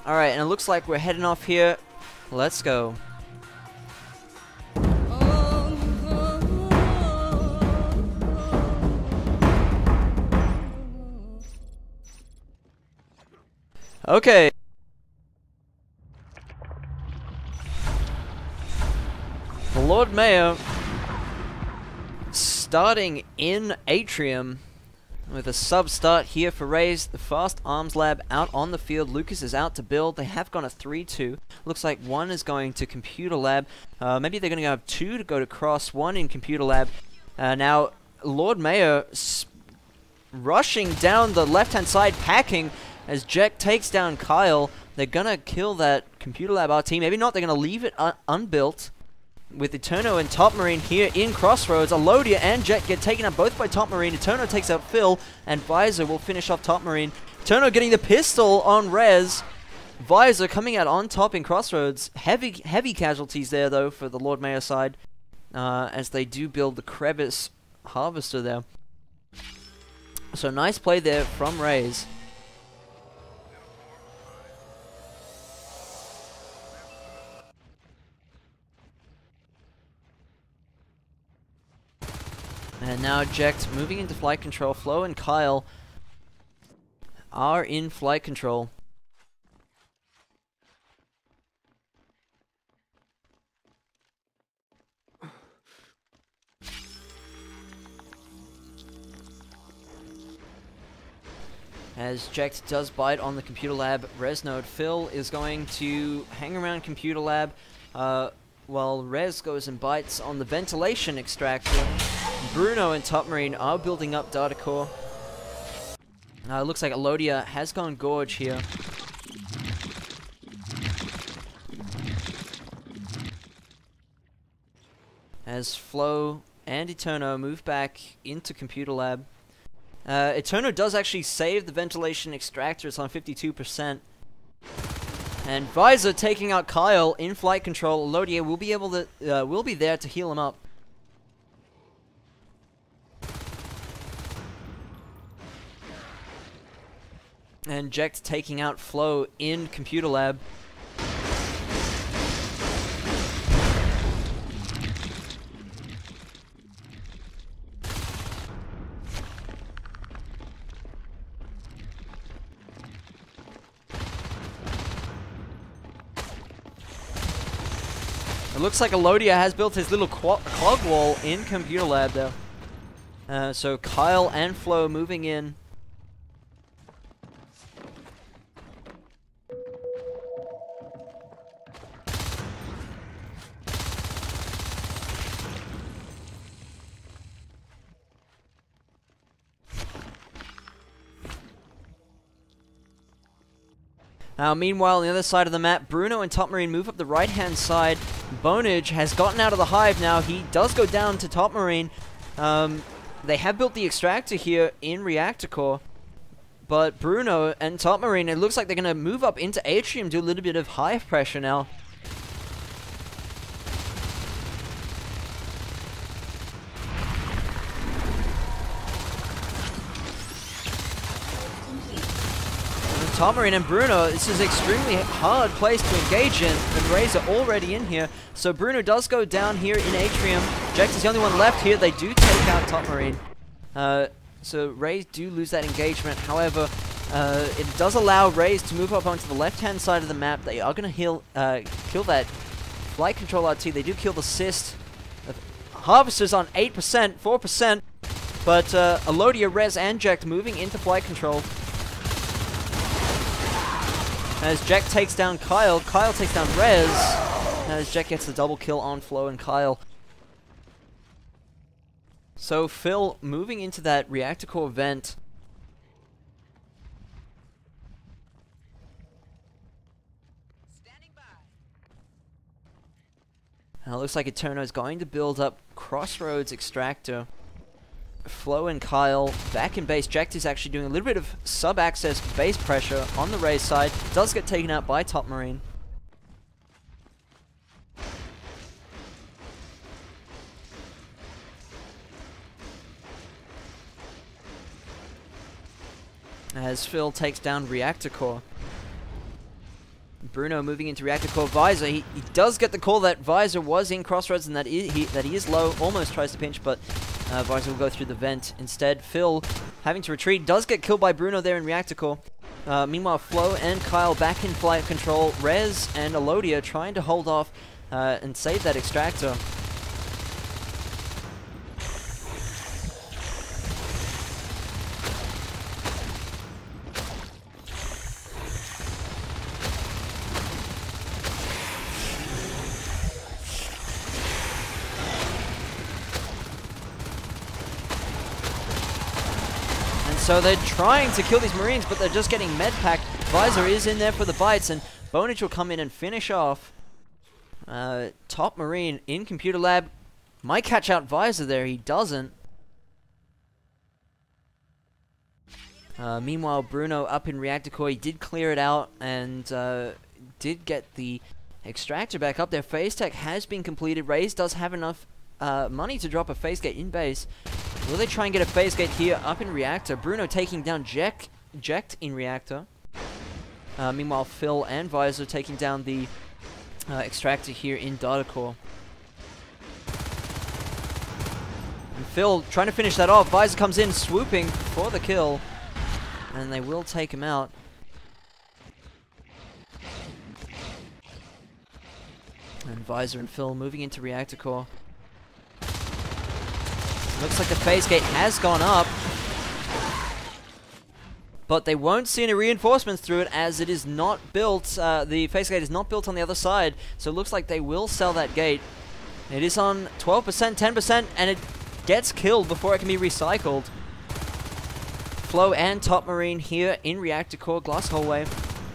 Alright, and it looks like we're heading off here. Let's go. Okay. The Lord Mayor starting in Atrium with a sub start here for RaZe. The Fast Arms Lab out on the field. Lucas is out to build. They have gone a 3-2. Looks like one is going to Computer Lab. Maybe they're going to have two to go to Cross. One in Computer Lab. Now, Lord Mayor rushing down the left-hand side, packing as Jack takes down Kyle. They're going to kill that Computer Lab RT. Maybe not. They're going to leave it unbuilt. With Eterno and Top Marine here in Crossroads, Alodia and Jet get taken out both by Top Marine. Eterno takes out Phil, and Visor will finish off Top Marine. Eterno getting the pistol on RaZe. Visor coming out on top in Crossroads. Heavy casualties there, though, for the Lord Mayor side, as they do build the Crevice Harvester there. So nice play there from RaZe. And now Jekt moving into flight control. Flo and Kyle are in flight control. As Jekt does bite on the Computer Lab Res node, Phil is going to hang around Computer Lab while Rez goes and bites on the ventilation extractor. Bruno and Top Marine are building up data core. Looks like Alodia has gone Gorge here. As Flo and Eterno move back into Computer Lab. Eterno does actually save the ventilation extractor. It's on 52%. And Visor taking out Kyle in flight control. Alodia will be able to will be there to heal him up. And Jekt taking out Flo in Computer Lab. It looks like Alodia has built his little clog wall in Computer Lab though. So Kyle and Flo moving in. Meanwhile, on the other side of the map, Bruno and Top Marine move up the right-hand side. Bonage has gotten out of the hive now. He does go down to Top Marine. They have built the extractor here in Reactor Core. But Bruno and Top Marine, it looks like they're going to move up into Atrium, do a little bit of hive pressure now. Top Marine and Bruno, this is an extremely hard place to engage in, and RaZe are already in here. So Bruno does go down here in Atrium. Jekt is the only one left here. They do take out Top Marine. So RaZe do lose that engagement. However, it does allow RaZe to move up onto the left-hand side of the map. They are going to kill that flight control RT. They do kill the Cyst. Harvester's on 8%, 4%. But Alodia, Rez, and Jekt moving into flight control. As Jekt takes down Kyle, Kyle takes down Rez, as Jekt gets the double kill on Flo and Kyle. So Phil moving into that reactor core vent. Standing by. Looks like Eterno is going to build up Crossroads extractor. Flo and Kyle back in base. Jekt is actually doing a little bit of sub-access base pressure on the RaZe side. Does get taken out by Top Marine. As Phil takes down Reactor Core. Bruno moving into reactor core. Visor, he does get the call that Visor was in Crossroads and that he is low. Almost tries to pinch, but Visor will go through the vent instead. Phil having to retreat, does get killed by Bruno there in reactor core. Meanwhile, Flo and Kyle back in flight control. RaZe and Elodia trying to hold off and save that extractor. So they're trying to kill these Marines, but they're just getting med packed. Visor is in there for the bites, and Bonage will come in and finish off. Top Marine in Computer Lab. Might catch out Visor there, he doesn't. Meanwhile, Bruno up in reactor core, he did clear it out and did get the extractor back up there. Phase tech has been completed. RaZe does have enough money to drop a phase gate in base. Will they try and get a phase gate here up in reactor? Bruno taking down Jekt in reactor. Meanwhile, Phil and Visor taking down the extractor here in data core. And Phil trying to finish that off. Visor comes in swooping for the kill, and they will take him out. And Visor and Phil moving into reactor core. Looks like the phase gate has gone up, but they won't see any reinforcements through it as it is not built. The phase gate is not built on the other side, so it looks like they will sell that gate. It is on 12%, 10%, and it gets killed before it can be recycled. Flo and Top Marine here in reactor core, glass hallway,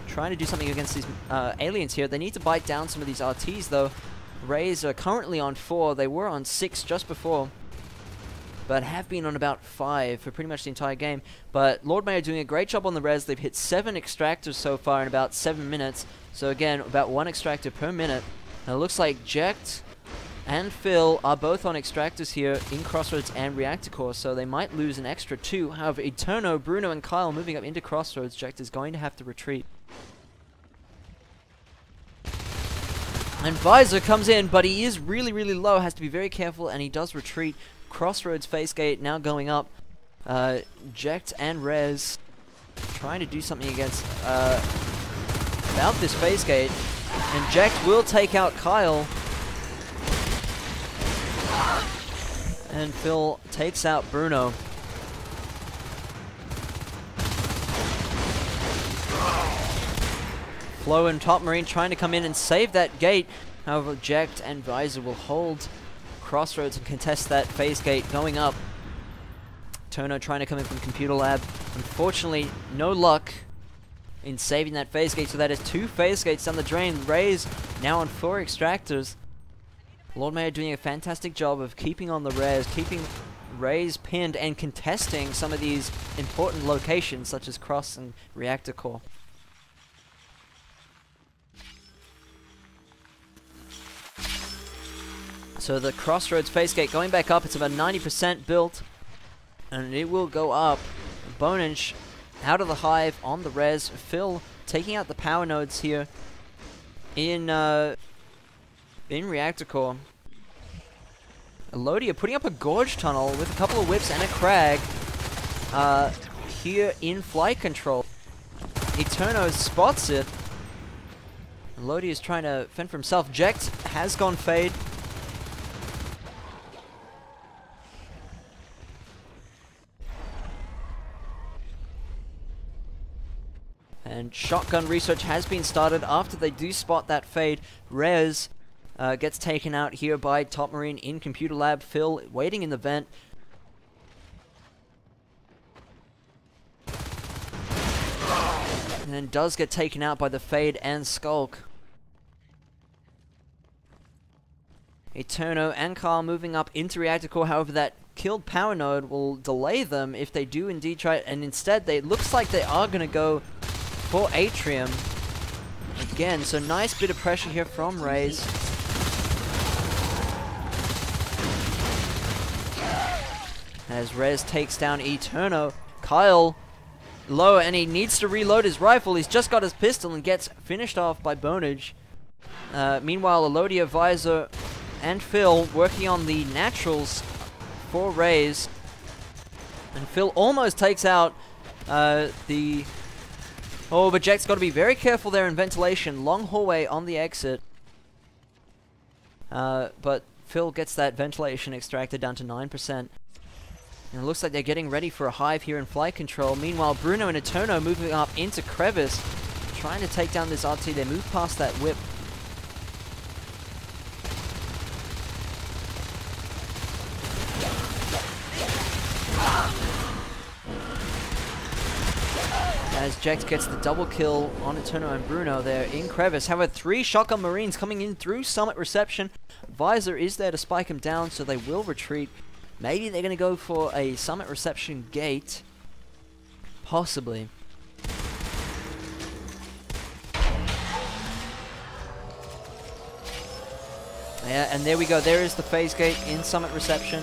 trying to do something against these aliens here. They need to bite down some of these RTs though. RaZe are currently on 4. They were on 6 just before, but have been on about 5 for pretty much the entire game. But Lord Mayor doing a great job on the res. They've hit 7 extractors so far in about 7 minutes. So again, about 1 extractor per minute. Now it looks like Jekt and Phil are both on extractors here in Crossroads and Reactor Core, so they might lose an extra 2. However, Eterno, Bruno, and Kyle moving up into Crossroads. Jekt is going to have to retreat. And Visor comes in, but he is really, really low. Has to be very careful, and he does retreat. Crossroads phase gate now going up. Jekt and RaZe trying to do something against about this phase gate, and Jekt will take out Kyle, and Phil takes out Bruno. Flo and Top Marine trying to come in and save that gate. However, Jekt and Visor will hold Crossroads and contest that phase gate going up. Tono trying to come in from Computer Lab. Unfortunately, no luck in saving that phase gate, so that is 2 phase gates down the drain. RaZe now on 4 extractors. Lord Mayor doing a fantastic job of keeping on the res, keeping RaZe pinned and contesting some of these important locations such as Cross and Reactor Core. So the Crossroads phase gate going back up. It's about 90% built, and it will go up. Bonage out of the hive on the res. Phil taking out the power nodes here in Reactor Core. Elodia putting up a gorge tunnel with a couple of whips and a crag here in flight control. Eterno spots it. Elodia is trying to fend for himself. Jekt has gone fade. And shotgun research has been started after they do spot that fade. RaZe gets taken out here by Top Marine in Computer Lab. Phil waiting in the vent. And then does get taken out by the fade and Skulk. Eterno and Carl moving up into Reactor Core. However, that killed power node will delay them if they do indeed try it. And instead, it looks like they are going to go for Atrium again. So nice bit of pressure here from RaZe. As RaZe takes down Eterno. Kyle low, and he needs to reload his rifle. He's just got his pistol and gets finished off by Bonage. Meanwhile, Elodia, Visor, and Phil working on the naturals for RaZe. And Phil almost takes out the... Oh, but Jack's got to be very careful there in ventilation. Long hallway on the exit. But Phil gets that ventilation extracted down to 9%. And it looks like they're getting ready for a hive here in flight control. Meanwhile, Bruno and Eterno moving up into Crevice, trying to take down this RT. They move past that whip. As Jax gets the double kill on Eterno and Bruno there in Crevice. However, 3 shotgun Marines coming in through Summit Reception. Visor is there to spike him down, so they will retreat. Maybe they're going to go for a Summit Reception gate. Possibly. Yeah, and there we go. There is the phase gate in Summit Reception.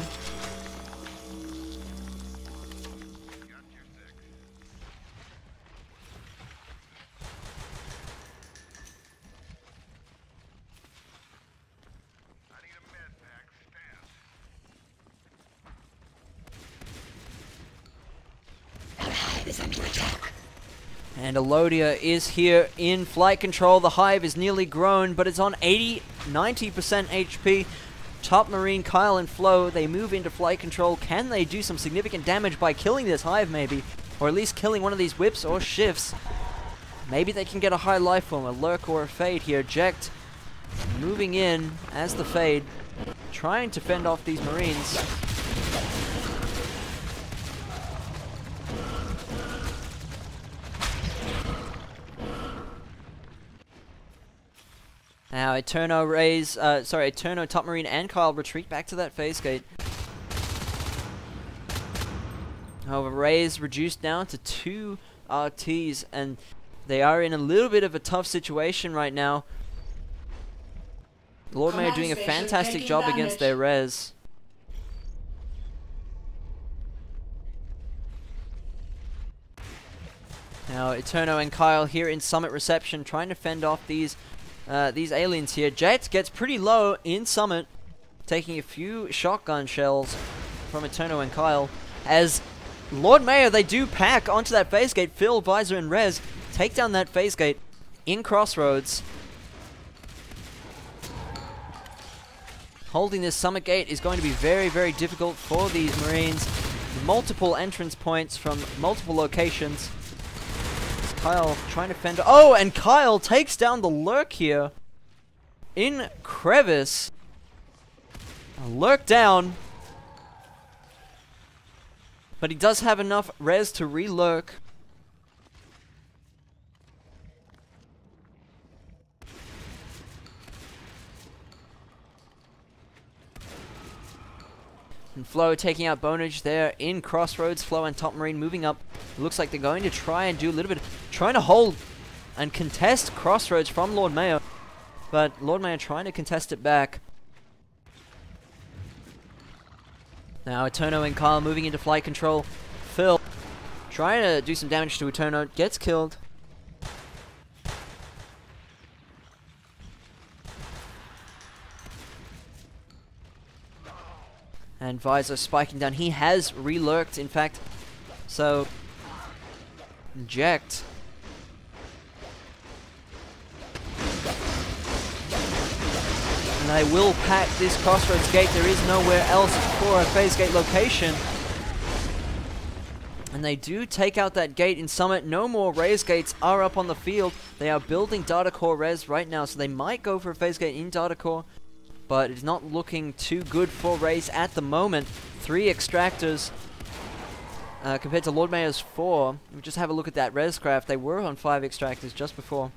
And Elodia is here in flight control. The hive is nearly grown, but it's on 90% HP. Top Marine, Kyle and Flo, they move into flight control. Can they do some significant damage by killing this hive maybe? Or at least killing one of these whips or shifts? Maybe they can get a high life form, a lurk or a fade here. Jekt moving in as the fade, trying to fend off these Marines. Now Eterno, Eterno, Top Marine, and Kyle retreat back to that phase gate. However, RaZe reduced down to 2 RTs, and they are in a little bit of a tough situation right now. Lord Mayor doing a fantastic job against their res. Now Eterno and Kyle here in Summit Reception, trying to fend off these aliens here. Jet gets pretty low in Summit, taking a few shotgun shells from Eterno and Kyle. As Lord Mayor, they do pack onto that phase gate. Phil, Visor, and Rez take down that phase gate in Crossroads. Holding this Summit gate is going to be very, very difficult for these Marines. Multiple entrance points from multiple locations. Kyle trying to fend... Oh, and Kyle takes down the lurk here in Crevice. Lurk down. But he does have enough res to re-lurk. And Flo taking out Bonage there in Crossroads. Flo and Top Marine moving up. Looks like they're going to try and do a little bit, trying to hold and contest Crossroads from Lord Mayor. But Lord Mayor trying to contest it back. Now Eterno and Kyle moving into flight control. Phil trying to do some damage to Eterno. Gets killed. And Visor spiking down. He has re-lurked, in fact. So, Jekt. And they will pack this Crossroads gate. There is nowhere else for a phase gate location. And they do take out that gate in Summit. No more RaZe gates are up on the field. They are building data core res right now, so they might go for a phase gate in data core. But it's not looking too good for RaZe at the moment. 3 extractors compared to Lord Mayor's 4. We just have a look at that res craft. They were on 5 extractors just before.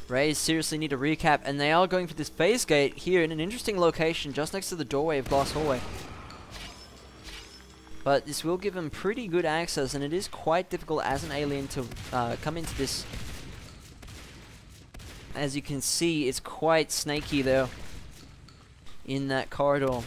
RaZe seriously need to recap, and they are going for this phase gate here in an interesting location just next to the doorway of Glass Hallway. But this will give them pretty good access, and it is quite difficult as an alien to come into this. As you can see, it's quite snaky there in that corridor.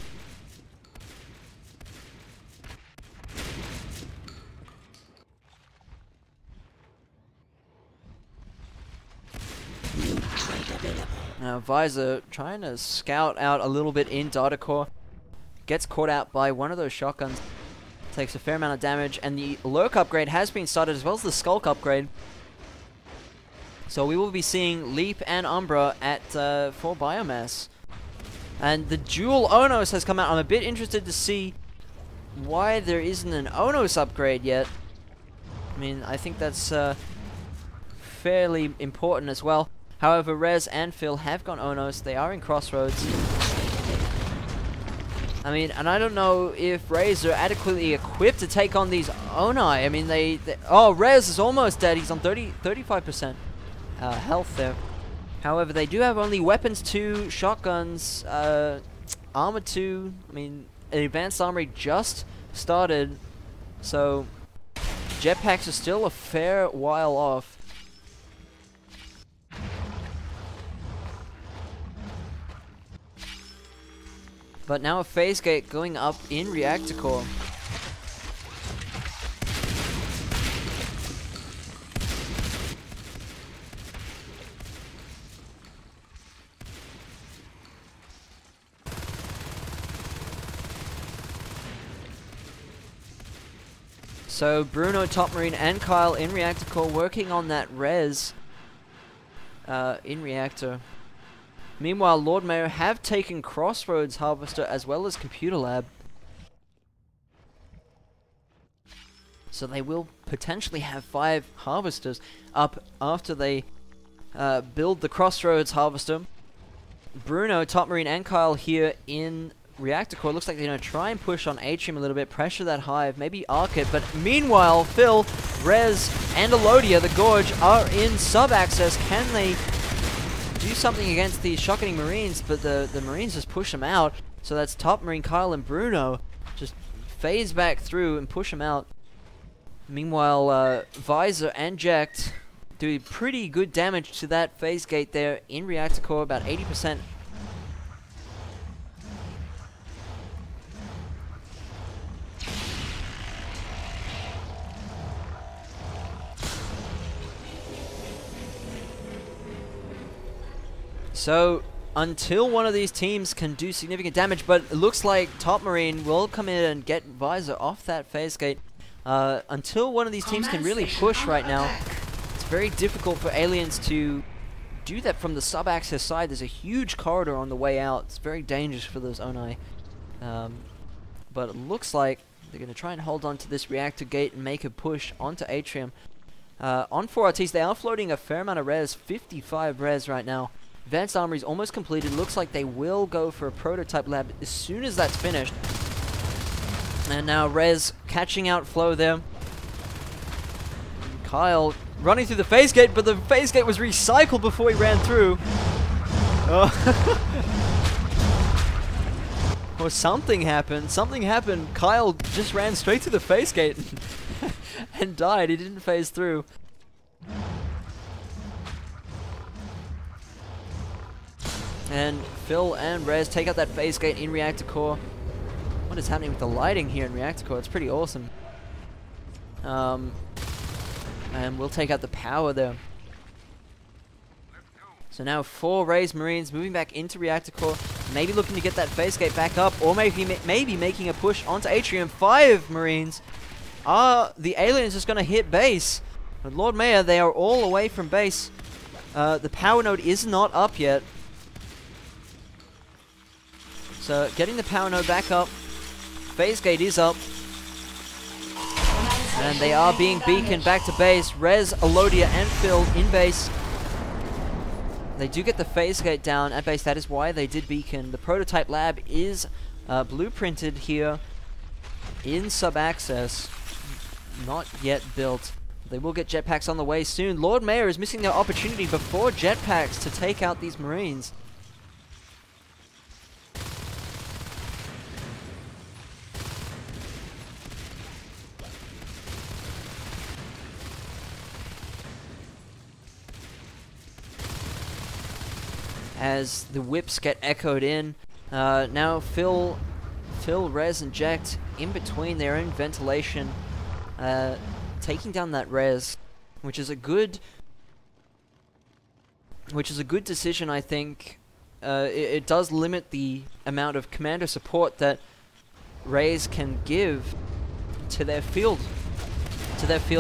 Now Visor trying to scout out a little bit in data core. Gets caught out by one of those shotguns. Takes a fair amount of damage, and the Lurk upgrade has been started as well as the Skulk upgrade. So we will be seeing Leap and Umbra at for Biomass. And the dual Onos has come out. I'm a bit interested to see why there isn't an Onos upgrade yet. I mean, I think that's fairly important as well. However, RaZe and Phil have gone Onos. They are in Crossroads. I mean, and I don't know if RaZe are adequately equipped to take on these Onai. I mean, oh, RaZe is almost dead. He's on 35% health there. However, they do have only weapons 2, shotguns, armor 2. I mean, advanced armory just started, so jetpacks are still a fair while off. But now a phase gate going up in reactor core. So Bruno, Top Marine, and Kyle in reactor core working on that res in reactor. Meanwhile, Lord Mayor have taken Crossroads Harvester as well as Computer Lab. So they will potentially have 5 Harvesters up after they build the Crossroads Harvester. Bruno, Top Marine, and Kyle here in Reactor Core. Looks like they're going to try and push on Atrium a little bit, pressure that hive, maybe arc it. But meanwhile, Phil, RaZe, and Elodia, the Gorge, are in sub-access. Can they do something against these shotgunning Marines? But the Marines just push them out. So that's Top Marine, Kyle, and Bruno just phase back through and push them out. Meanwhile, Visor and Jekt do pretty good damage to that phase gate there in Reactor Core, about 80%. So, until one of these teams can do significant damage, but it looks like Top Marine will come in and get Visor off that phase gate. Until one of these teams can really push right now, it's very difficult for aliens to do that from the sub-access side. There's a huge corridor on the way out. It's very dangerous for those Onai. But it looks like they're going to try and hold on to this reactor gate and make a push onto Atrium. On 4RTs, they are floating a fair amount of res, 55 res right now. Advanced Armory is almost completed. Looks like they will go for a prototype lab as soon as that's finished. And now RaZe catching out flow there. Kyle running through the phase gate, but the phase gate was recycled before he ran through. Oh. Or something happened. Something happened. Kyle just ran straight to the phase gate and died. He didn't phase through. And Phil and RaZe take out that phase gate in Reactor Core. What is happening with the lighting here in Reactor Core? It's pretty awesome. And we'll take out the power there. So now 4 RaZe Marines moving back into Reactor Core, maybe looking to get that phase gate back up, or maybe making a push onto Atrium. 5 Marines. The aliens just going to hit base. But Lord Mayor, they are all away from base. The power node is not up yet. So getting the power node back up. Phase gate is up. And they are being beaconed back to base. RaZe, Elodia, and Phil in base. They do get the phase gate down at base. That is why they did beacon. The prototype lab is blueprinted here in sub-access. Not yet built. They will get jetpacks on the way soon. Lord Mayor is missing their opportunity before jetpacks to take out these Marines. As the whips get echoed in. Now Phil, RaZe, and Jekt in between their own ventilation, taking down that res, which is a good which is a good decision, I think. It does limit the amount of commander support that RaZe can give to their field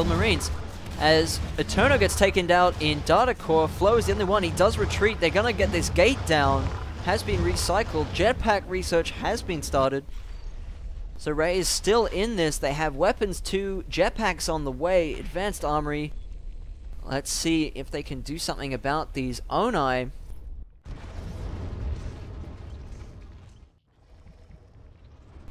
marines. As Eterno gets taken down in data core, Flow is the only one. He does retreat. They're gonna get this gate down. Has been recycled. Jetpack research has been started. So RaZe is still in this. They have weapons too. Jetpacks on the way. Advanced armory. Let's see if they can do something about these Onai.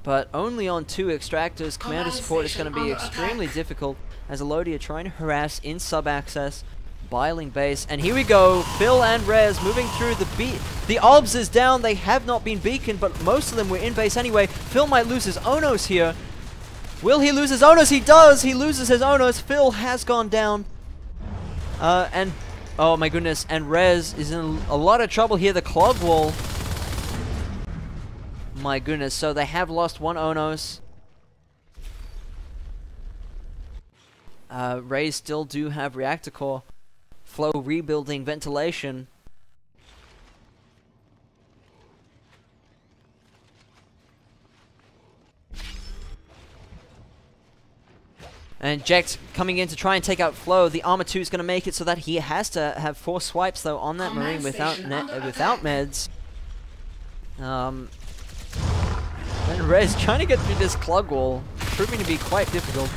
But only on 2 extractors. Commander support is going to be extremely difficult, as Elodia trying to harass in sub-access, biling base. And here we go, Phil and RaZe moving through the Obs is down. They have not been beaconed, but most of them were in base anyway. Phil might lose his Onos here. Will he lose his Onos? He does! He loses his Onos. Phil has gone down. And, oh my goodness, and RaZe is in a lot of trouble here. The clog wall. My goodness, so they have lost 1 Onos. RaZe still do have reactor core. Flow rebuilding ventilation. And Jecht coming in to try and take out Flow. The Armor 2 is going to make it so that he has to have 4 swipes though on that Marine without meds. And RaZe trying to get through this clog wall, proving to be quite difficult.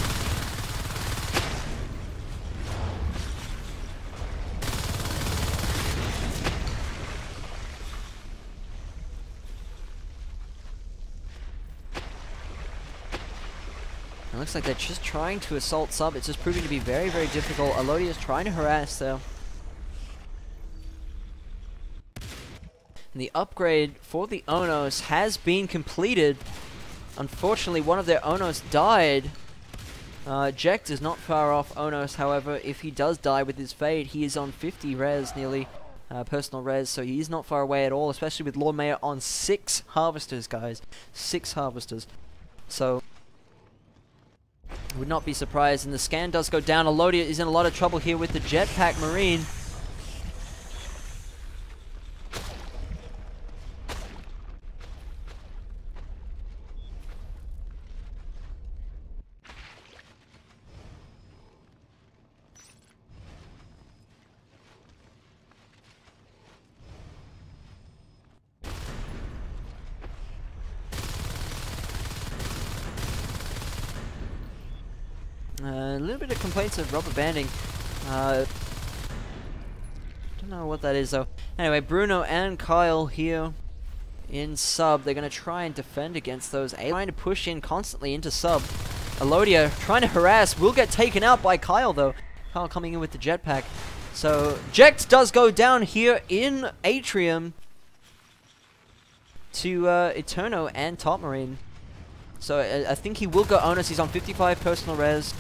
It looks like they're just trying to assault sub. It's just proving to be very, very difficult. Elodia is trying to harass though. And the upgrade for the Onos has been completed. Unfortunately, one of their Onos died. Jecht is not far off Onos, however. If he does die with his Fade, he is on 50 res, nearly personal res, so he is not far away at all, especially with Lord Mayor on 6 Harvesters, guys. 6 Harvesters. So, would not be surprised. And the scan does go down. Elodia is in a lot of trouble here with the Jetpack Marine. A little bit of complaints of rubber banding. Don't know what that is though. Anyway, Bruno and Kyle here in sub. They're going to try and defend against those. Trying to push in constantly into sub. Elodia trying to harass. Will get taken out by Kyle though. Kyle coming in with the jetpack. So Jecht does go down here in Atrium to Eterno and Top Marine. So I think he will go Onus. He's on 55 personal res.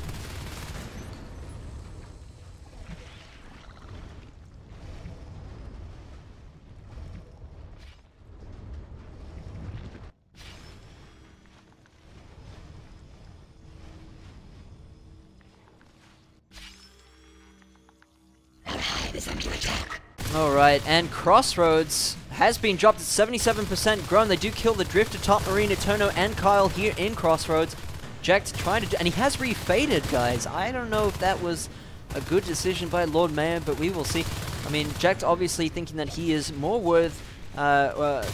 Alright, and Crossroads has been dropped at 77% grown. They do kill the Drifter, Top Marine, Eterno, and Kyle here in Crossroads. Jecht trying to do, and he has refaded, guys. I don't know if that was a good decision by Lord Mayor, but we will see. I mean, Jecht obviously thinking that he is more worth, I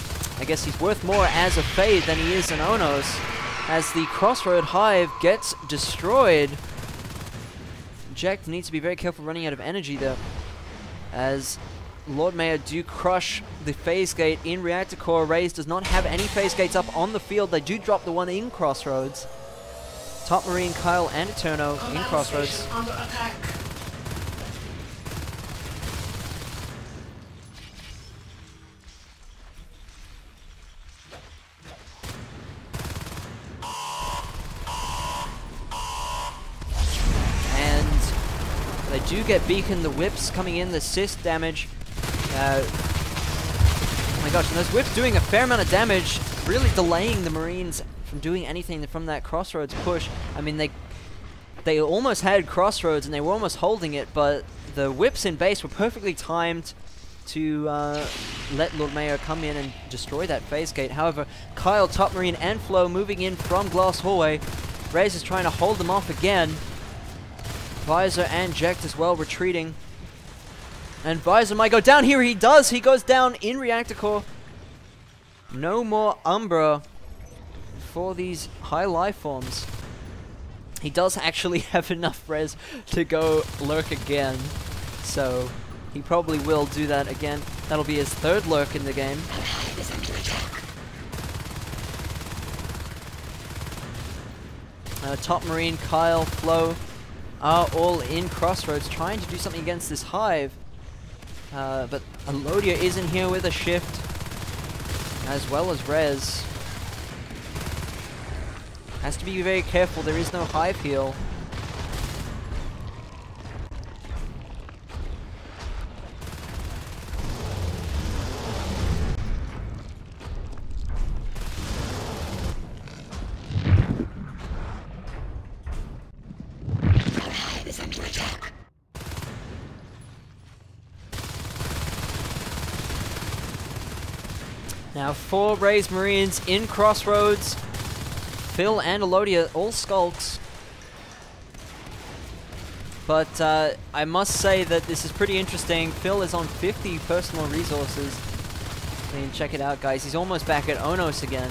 guess he's worth more as a Fade than he is an Onos. As the Crossroad Hive gets destroyed, Jecht needs to be very careful running out of energy though, as Lord Mayor do crush the phase gate in Reactor Core. RaZe does not have any phase gates up on the field. They do drop the one in Crossroads. Top Marine, Kyle, and Eterno in Crossroads. Under attack. And they do get beacon. The whips coming in, the assist damage. Oh my gosh, and those whips doing a fair amount of damage, really delaying the Marines from doing anything from that Crossroads push. I mean, they almost had Crossroads and they were almost holding it, but the whips in base were perfectly timed to let Lord Mayo come in and destroy that phase gate. However, Kyle, Top Marine, and Flo moving in from Glass Hallway. RaZe is trying to hold them off again. Visor and Jekt as well retreating. And Visor might go down here. He does. He goes down in Reactor Core. No more Umbra for these high life forms. He does actually have enough res to go lurk again. So he probably will do that again. That'll be his third lurk in the game. Top Marine, Kyle, Flo are all in Crossroads trying to do something against this hive. But Alodia is in here with a shift, as well as RaZe. Has to be very careful, there is no hive heal. Now 4 RaZe Marines in Crossroads. Phil and Alodia all skulks. But I must say that this is pretty interesting. Phil is on 50 personal resources. I mean, check it out, guys. He's almost back at Onos again.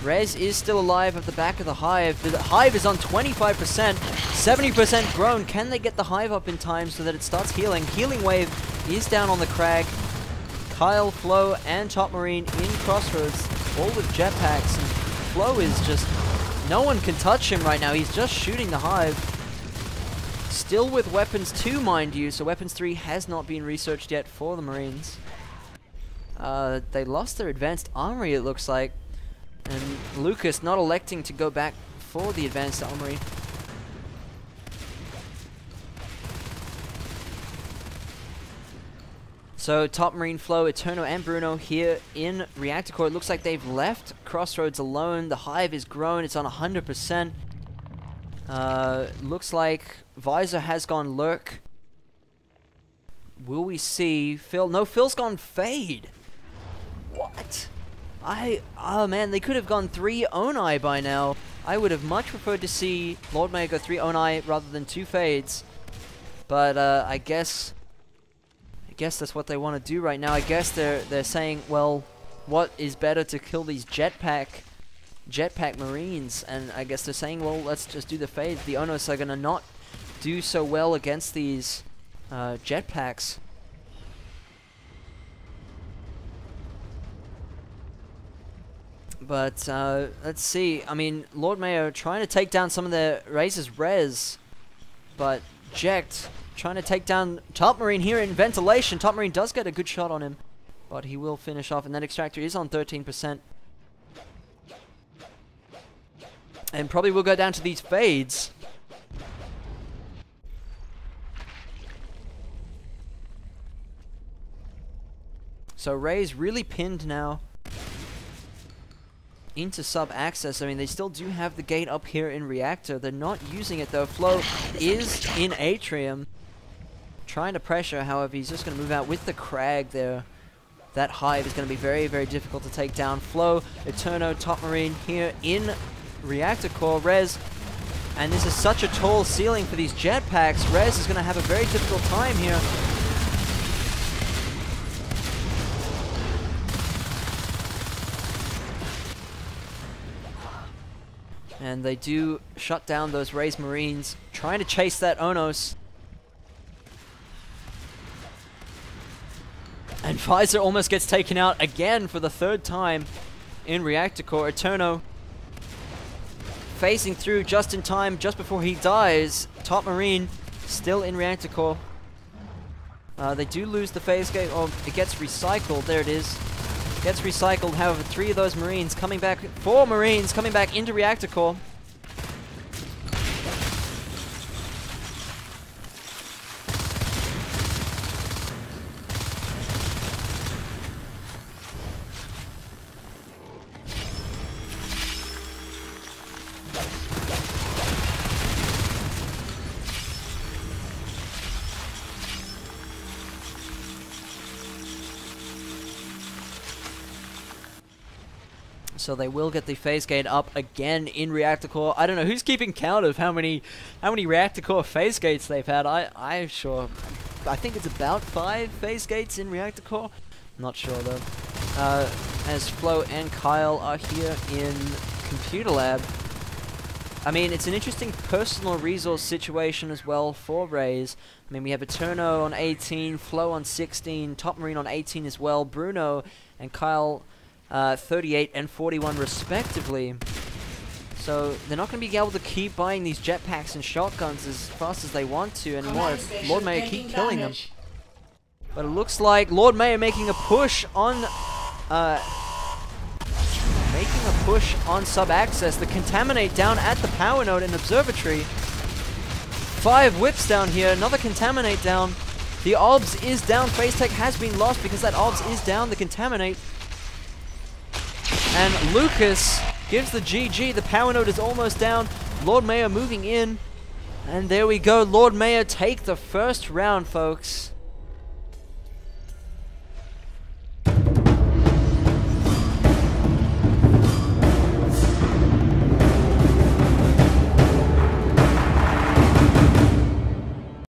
RaZe is still alive at the back of the hive. The hive is on 25%, 70% grown. Can they get the hive up in time so that it starts healing? Healing wave is down on the crag. Kyle, Flo, and Top Marine in Crossroads, all with jetpacks. And Flo is just... no one can touch him right now. He's just shooting the hive. Still with weapons 2, mind you. So weapons 3 has not been researched yet for the Marines. They lost their advanced armory, it looks like. And Lucas not electing to go back for the advanced armory. So Top Marine, Flo, Eterno, and Bruno here in Reactor Core. It looks like they've left Crossroads alone. The hive is grown. It's on 100%. Looks like Visor has gone lurk. Will we see Phil? No, Phil's gone fade. What? Oh man, they could have gone 3 Onai by now. I would have much preferred to see Lord Mayo go 3 Onai rather than 2 fades. But I guess that's what they want to do right now. I guess they're saying, well, what is better to kill these jetpack Marines? And I guess they're saying, well, let's just do the fades. The Onos are gonna not do so well against these jetpacks. But let's see. I mean, Lord Mayo trying to take down some of the RaZe's res, but Jekt trying to take down Top Marine here in ventilation. Top Marine does get a good shot on him, but he will finish off, and that extractor is on 13%. And probably will go down to these fades. So RaZe really pinned now into sub-access. I mean, they still do have the gate up here in Reactor. They're not using it, though. Flo is in Atrium, trying to pressure. However, he's just going to move out with the crag there. That hive is going to be very, very difficult to take down. Flo, Eterno, Top Marine here in Reactor Core. RaZe, and this is such a tall ceiling for these jetpacks. RaZe is going to have a very difficult time here. And they do shut down those RaZe Marines, trying to chase that Onos. And Visor almost gets taken out again for the 3rd time in Reactor Core. Eterno phasing through just in time, just before he dies. Top Marine still in Reactor Core. They do lose the phase gate. Oh, it gets recycled. There it is. Gets recycled. However, 3 of those Marines coming back, 4 Marines coming back into Reactor Core. So they will get the phase gate up again in Reactor Core. I don't know who's keeping count of how many Reactor Core phase gates they've had. I think it's about 5 phase gates in Reactor Core. Not sure though. As Flo and Kyle are here in Computer Lab. I mean, it's an interesting personal resource situation as well for RaZe. I mean, we have Eterno on 18, Flo on 16, Top Marine on 18 as well, Bruno and Kyle 38 and 41 respectively. So they're not going to be able to keep buying these jetpacks and shotguns as fast as they want to anymore if Lord Mayor keep killing them. But it looks like Lord Mayor making a push on sub-access. The Contaminate down at the power node and Observatory. 5 whips down here, another Contaminate down. The OBS is down, Phase Tech has been lost because that OBS is down, the Contaminate. And Lucas gives the GG, the power node is almost down. Lord Mayor moving in. And there we go, Lord Mayor take the first round, folks.